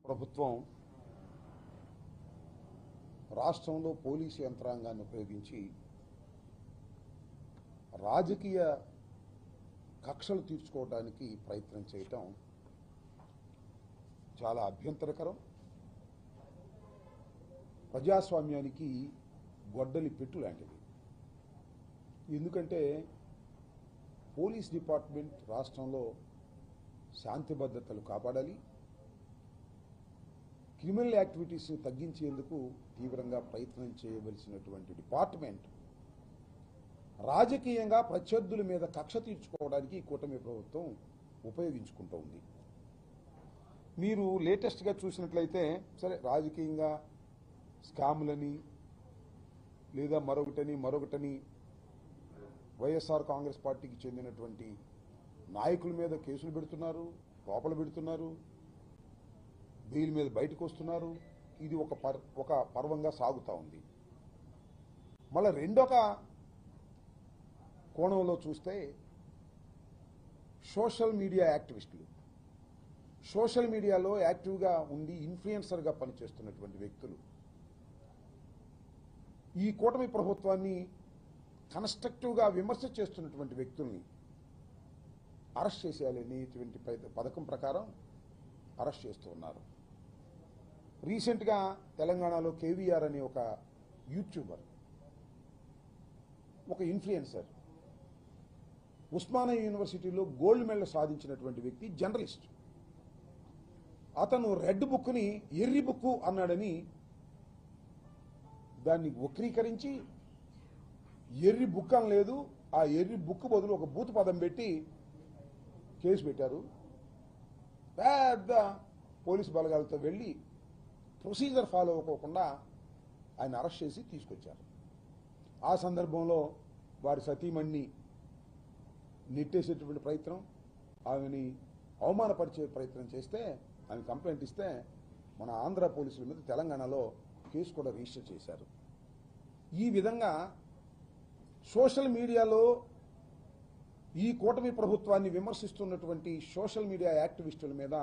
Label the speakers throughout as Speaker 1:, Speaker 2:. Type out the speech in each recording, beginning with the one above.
Speaker 1: ప్రభుత్వం రాష్ట్రంలో పోలీసు యంత్రాంగాన్ని ఉపయోగించి రాజకీయ కక్షలు తీర్చుకోవడానికి ప్రయత్నం చేయటం చాలా అభ్యంతరకరం. ప్రజాస్వామ్యానికి గొడ్డలి పెట్టు లాంటిది. ఎందుకంటే పోలీస్ డిపార్ట్మెంట్ రాష్ట్రంలో శాంతి భద్రతలు కాపాడాలి, క్రిమినల్ యాక్టివిటీస్ని తగ్గించేందుకు తీవ్రంగా ప్రయత్నం చేయవలసినటువంటి డిపార్ట్మెంట్ రాజకీయంగా ప్రత్యర్థుల మీద కక్ష తీర్చుకోవడానికి ఈ కూటమి ప్రభుత్వం ఉపయోగించుకుంటూ ఉంది. మీరు లేటెస్ట్గా చూసినట్లయితే సరే రాజకీయంగా స్కాములని లేదా మరొకటని వైఎస్ఆర్ కాంగ్రెస్ పార్టీకి చెందినటువంటి నాయకుల మీద కేసులు పెడుతున్నారు, లోపల పెడుతున్నారు, బెయిల్ మీద బయటకు వస్తున్నారు. ఇది ఒక పర్వంగా సాగుతూ ఉంది. మళ్ళీ రెండొక కోణంలో చూస్తే సోషల్ మీడియా యాక్టివిస్టులు, సోషల్ మీడియాలో యాక్టివ్గా ఉండి ఇన్ఫ్లుయెన్సర్గా పనిచేస్తున్నటువంటి వ్యక్తులు ఈ కూటమి ప్రభుత్వాన్ని కన్స్ట్రక్టివ్గా విమర్శ చేస్తున్నటువంటి వ్యక్తుల్ని అరెస్ట్ చేసేయాలనేటువంటి పథకం ప్రకారం అరెస్ట్ చేస్తూ ఉన్నారు. రీసెంట్గా తెలంగాణలో కేవీఆర్ అనే ఒక యూట్యూబర్, ఒక ఇన్ఫ్లుయెన్సర్, ఉస్మానియా యూనివర్సిటీలో గోల్డ్ మెడల్ సాధించినటువంటి వ్యక్తి, జర్నలిస్ట్. అతను రెడ్ బుక్ని ఎర్రి బుక్కు అన్నాడని దాన్ని వక్రీకరించి ఎర్రి బుక్ అని లేదు, ఆ ఎర్రి బుక్ బదులు ఒక బూతు పదం పెట్టి కేసు పెట్టారు. పెద్ద పోలీసు బలగాలతో వెళ్ళి ప్రొసీజర్ ఫాలో అవ్వకుండా ఆయన అరెస్ట్ చేసి తీసుకొచ్చారు. ఆ సందర్భంలో వారి సతీమణిని నెట్టేసేటువంటి ప్రయత్నం, ఆమెని అవమానపరిచే ప్రయత్నం చేస్తే ఆమె కంప్లైంట్ ఇస్తే మన ఆంధ్ర పోలీసుల మీద తెలంగాణలో కేసు కూడా రిజిస్టర్ చేశారు. ఈ విధంగా సోషల్ మీడియాలో ఈ కూటమి ప్రభుత్వాన్ని విమర్శిస్తున్నటువంటి సోషల్ మీడియా యాక్టివిస్టుల మీద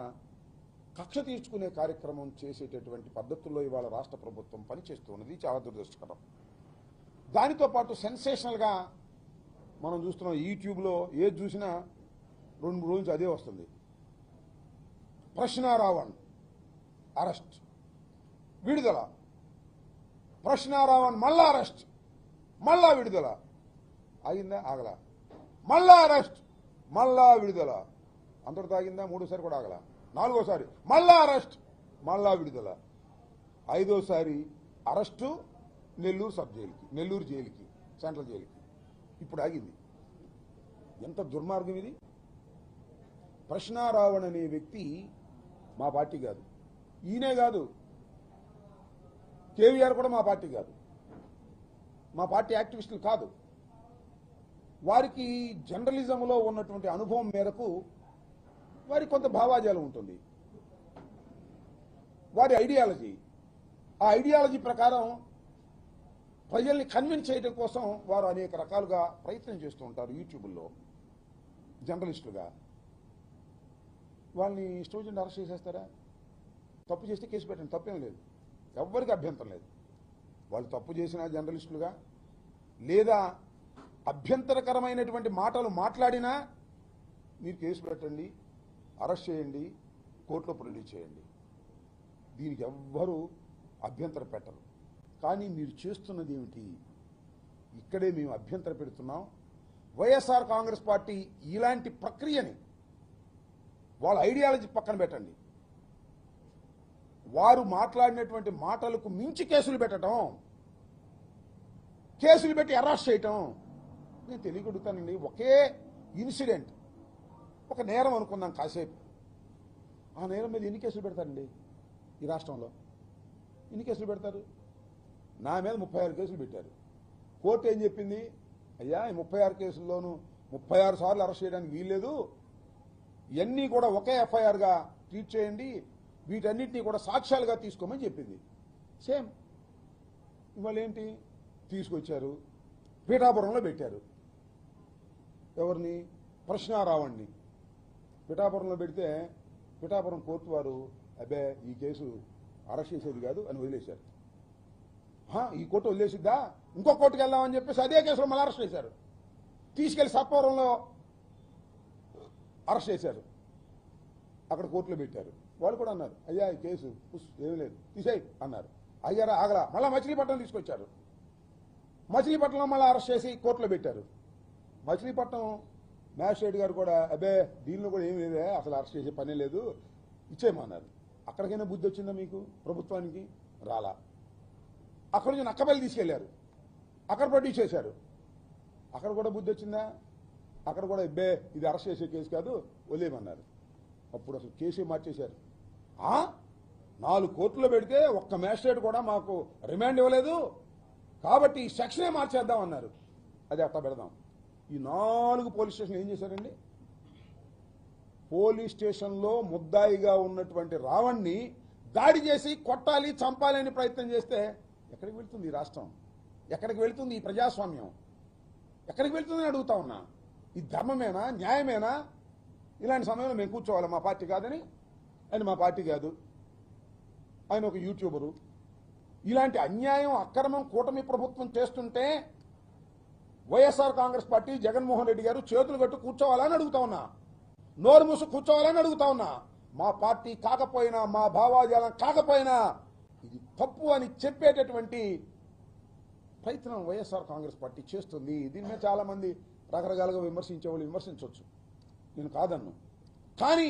Speaker 1: కక్ష తీర్చుకునే కార్యక్రమం చేసేటటువంటి పద్ధతుల్లో ఇవాళ రాష్ట్ర ప్రభుత్వం పనిచేస్తున్నది. చాలా దురదృష్టకరం. దానితో పాటు సెన్సేషనల్గా మనం చూస్తున్నాం, యూట్యూబ్లో ఏది చూసినా 2-3 రోజులు అదే వస్తుంది. ప్రశ్నారావణ్ అరెస్ట్, విడుదల, ప్రశ్నారావణ్ మళ్ళా అరెస్ట్, మళ్ళా విడుదల. ఆగిందా? ఆగల. మళ్ళా అరెస్ట్, మళ్ళా విడుదల. అంతటితో ఆగిందా? 3సారి కూడా ఆగల. 4ఓసారి మళ్ళా అరెస్ట్, మళ్ళా విడుదల. 5ఓసారి అరెస్టు నెల్లూరు సబ్ జైలుకి, నెల్లూరు జైలుకి, సెంట్రల్ జైలుకి. ఇప్పుడు ఆగింది. ఎంత దుర్మార్గం ఇది! ప్రశ్నారావణ్ అనే వ్యక్తి మా పార్టీ కాదు, ఈయనే కాదు, కేవీఆర్ కూడా మా పార్టీ కాదు, మా పార్టీ యాక్టివిస్టులు కాదు. వారికి జర్నలిజంలో ఉన్నటువంటి అనుభవం మేరకు వారికి కొంత భావాజాలం ఉంటుంది, వారి ఐడియాలజీ. ఆ ఐడియాలజీ ప్రకారం ప్రజల్ని కన్విన్స్ చేయడం కోసం వారు అనేక రకాలుగా ప్రయత్నం చేస్తూ ఉంటారు. యూట్యూబ్లో జర్నలిస్టులుగా వాళ్ళని స్టూడెంట్ అరెస్ట్ చేసేస్తారా? తప్పు చేస్తే కేసు పెట్టండి, తప్పేం లేదు, ఎవ్వరికి అభ్యంతరం లేదు. వాళ్ళు తప్పు చేసిన జర్నలిస్టులుగా లేదా అభ్యంతరకరమైనటువంటి మాటలు మాట్లాడినా మీరు కేసు పెట్టండి, అరెస్ట్ చేయండి, కోర్టులో ప్రొడ్యూస్ చేయండి. దీనికి ఎవ్వరూ అభ్యంతరం పెట్టరు. కానీ మీరు చేస్తున్నది ఏమిటి? ఇక్కడే మేము అభ్యంతరం పెడుతున్నాం. వైఎస్ఆర్ కాంగ్రెస్ పార్టీ ఇలాంటి ప్రక్రియని, వాళ్ళ ఐడియాలజీ పక్కన పెట్టండి, వారు మాట్లాడినటువంటి మాటలకు మించి కేసులు పెట్టడం, కేసులు పెట్టి అరెస్ట్ చేయటం. నేను తెలియగలుగుతానండి, ఒకే ఇన్సిడెంట్, ఒక నేరం అనుకుందాం కాసేపు, ఆ నేరం మీద ఎన్ని కేసులు పెడతారండి ఈ రాష్ట్రంలో? ఎన్ని కేసులు పెడతారు? నా మీద 36 కేసులు పెట్టారు. కోర్టు ఏం చెప్పింది? అయ్యా, ఈ 36 కేసుల్లోనూ 36 సార్లు అరెస్ట్ చేయడానికి వీల్లేదు, ఇవన్నీ కూడా ఒకే ఎఫ్ఐఆర్గా ట్రీట్ చేయండి, వీటన్నిటినీ కూడా సాక్ష్యాలుగా తీసుకోమని చెప్పింది. సేమ్ ఇవాళ ఏంటి తీసుకొచ్చారు, పీఠాపురంలో పెట్టారు. ఎవరిని? ప్రశ్నారావణ్ణి. పిఠాపురంలో పెడితే పిఠాపురం కోర్టు వారు అబ్బే ఈ కేసు అరెస్ట్ చేసేది కాదు అని వదిలేశారు. ఈ కోర్టు వదిలేసిద్దా, ఇంకో కోర్టుకు వెళ్దామని చెప్పేసి అదే కేసులో మళ్ళీ అరెస్ట్ చేశారు. తీసుకెళ్లి సత్వరంలో అరెస్ట్ చేశారు, అక్కడ కోర్టులో పెట్టారు. వాళ్ళు కూడా అన్నారు, అయ్యా ఈ కేసు ఏమీ లేదు తీసేయి అన్నారు. అయ్యారా ఆగలా, మళ్ళీ మచిలీపట్నం తీసుకొచ్చారు. మచిలీపట్నంలో మళ్ళీ అరెస్ట్ చేసి కోర్టులో పెట్టారు. మచిలీపట్నం మ్యాజిస్ట్రేట్ గారు కూడా అబ్బే దీనిలో కూడా ఏమి లేదే, అసలు అరెస్ట్ చేసే పనే లేదు, ఇచ్చేయమన్నారు. అక్కడికైనా బుద్ధి వచ్చిందా మీకు ప్రభుత్వానికి? రాలా. అక్కడ నుంచి నక్కబెల్లి తీసుకెళ్లారు, అక్కడ ప్రొడ్యూస్ చేశారు. అక్కడ కూడా బుద్ధి వచ్చిందా? అక్కడ కూడా అబ్బే ఇది అరెస్ట్ చేసే కేసు కాదు వదిలేయమన్నారు. అప్పుడు అసలు కేసే మార్చేశారు. 4 కోర్టులో పెడితే ఒక్క మ్యాజిస్ట్రేట్ కూడా మాకు రిమాండ్ ఇవ్వలేదు కాబట్టి ఈ సెక్షనే మార్చేద్దాం అన్నారు. అది అట్లా పెడదాం. ఈ 4 పోలీస్ స్టేషన్లు ఏం చేశారండి? పోలీస్ స్టేషన్లో ముద్దాయిగా ఉన్నటువంటి రావణ్ణి దాడి చేసి కొట్టాలి, చంపాలి అని ప్రయత్నం చేస్తే ఎక్కడికి వెళ్తుంది ఈ రాష్ట్రం? ఎక్కడికి వెళ్తుంది ఈ ప్రజాస్వామ్యం? ఎక్కడికి వెళ్తుందని అడుగుతా ఉన్నా. ఈ ధర్మమేనా, న్యాయమేనా? ఇలాంటి సమయంలో మేము కూర్చోవాలి. మా పార్టీ కాదని, ఆయన మా పార్టీ కాదు, ఆయన ఒక యూట్యూబరు. ఇలాంటి అన్యాయం, అక్రమం కూటమి ప్రభుత్వం చేస్తుంటే వైఎస్ఆర్ కాంగ్రెస్ పార్టీ జగన్మోహన్ రెడ్డి గారు చేతులు కట్టు కూర్చోవాలని అడుగుతా ఉన్నా, నోరు మూసు కూర్చోవాలని అడుగుతా ఉన్నా. మా పార్టీ కాకపోయినా, మా భావాజాలం కాకపోయినా ఇది తప్పు అని చెప్పేటటువంటి ప్రయత్నం వైఎస్ఆర్ కాంగ్రెస్ పార్టీ చేస్తుంది. దీని మీద చాలా మంది రకరకాలుగా విమర్శించే వాళ్ళు విమర్శించవచ్చు, నేను కాదన్ను. కానీ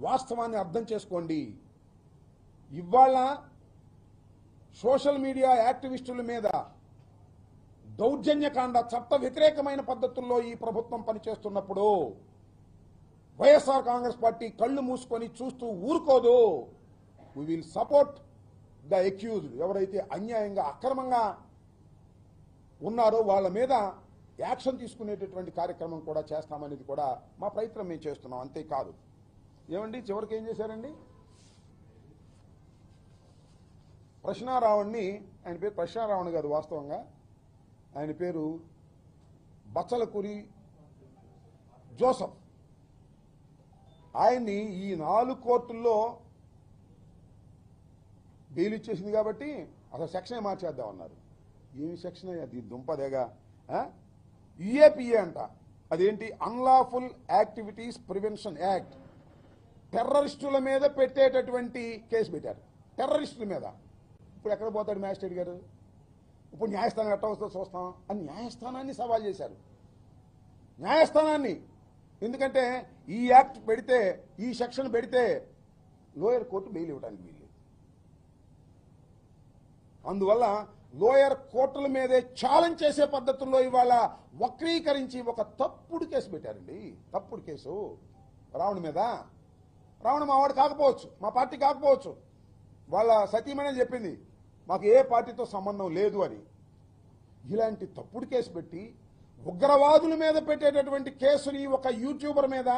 Speaker 1: వాస్తవాన్ని అర్థం చేసుకోండి. ఇవాళ సోషల్ మీడియా యాక్టివిస్టుల మీద దౌర్జన్యకాండ, చట్ట వ్యతిరేకమైన పద్ధతుల్లో ఈ ప్రభుత్వం పనిచేస్తున్నప్పుడు వైఎస్ఆర్ కాంగ్రెస్ పార్టీ కళ్ళు మూసుకొని చూస్తూ ఊరుకోదు. We will support the accused. ఎవరైతే అన్యాయంగా, అక్రమంగా ఉన్నారో వాళ్ళ మీద యాక్షన్ తీసుకునేటటువంటి కార్యక్రమం కూడా చేస్తామనేది కూడా మా ప్రయత్నం మేము చేస్తున్నాం. అంతేకాదు ఏమండి, చివరికి ఏం చేశారండి? ప్రశ్నారావుణ్ణి, ఆయన పేరు ప్రశ్నారావణ్ గారు, వాస్తవంగా ఆయన పేరు బచ్చలకూరి జోసఫ్. ఆయన్ని ఈ 4 కోర్టుల్లో బెయిల్ ఇచ్చేసింది కాబట్టి అసలు సెక్షనే మార్చేద్దామన్నారు. ఏమి సెక్షన్ అది దుంపదేగా? యుఏపిఏ అంట. అదేంటి? Unlawful activities prevention act. టెర్రరిస్టుల మీద పెట్టేటటువంటి కేసు పెట్టారు, టెర్రరిస్టుల మీద. ఇప్పుడు ఎక్కడ పోతాడు మ్యాజిస్ట్రేట్ గారు? ఇప్పుడు న్యాయస్థానం ఎట్లా వస్తుందో చూస్తాం అని న్యాయస్థానాన్ని సవాల్ చేశారు. న్యాయస్థానాన్ని, ఎందుకంటే ఈ యాక్ట్ పెడితే, ఈ సెక్షన్ పెడితే లోయర్ కోర్టు బెయిల్ ఇవ్వడానికి వీల్లేదు. అందువల్ల లోయర్ కోర్టుల మీదే ఛాలెంజ్ చేసే పద్ధతుల్లో ఇవాళ వక్రీకరించి ఒక తప్పుడు కేసు పెట్టారండి. తప్పుడు కేసు రావణ్ మీద. రావణ్ మా వాడు కాకపోవచ్చు, మా పార్టీ కాకపోవచ్చు, వాళ్ళ సతీమణి చెప్పింది మాకు ఏ పార్టీతో సంబంధం లేదు అని. ఇలాంటి తప్పుడు కేసు పెట్టి ఉగ్రవాదుల మీద పెట్టేటటువంటి కేసుని ఒక యూట్యూబర్ మీద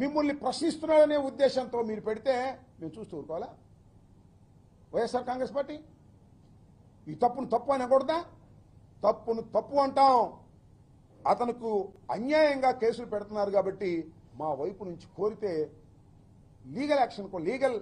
Speaker 1: మిమ్మల్ని ప్రశ్నిస్తున్నారనే ఉద్దేశంతో మీరు పెడితే మేము చూస్తూ ఊరుకోవాలా? వైఎస్ఆర్ కాంగ్రెస్ పార్టీ ఈ తప్పును తప్పు అనకూడదా? తప్పును తప్పు అంటాం. అతనుకు అన్యాయంగా కేసులు పెడుతున్నారు కాబట్టి మా వైపు నుంచి కోరితే లీగల్ యాక్షన్, లీగల్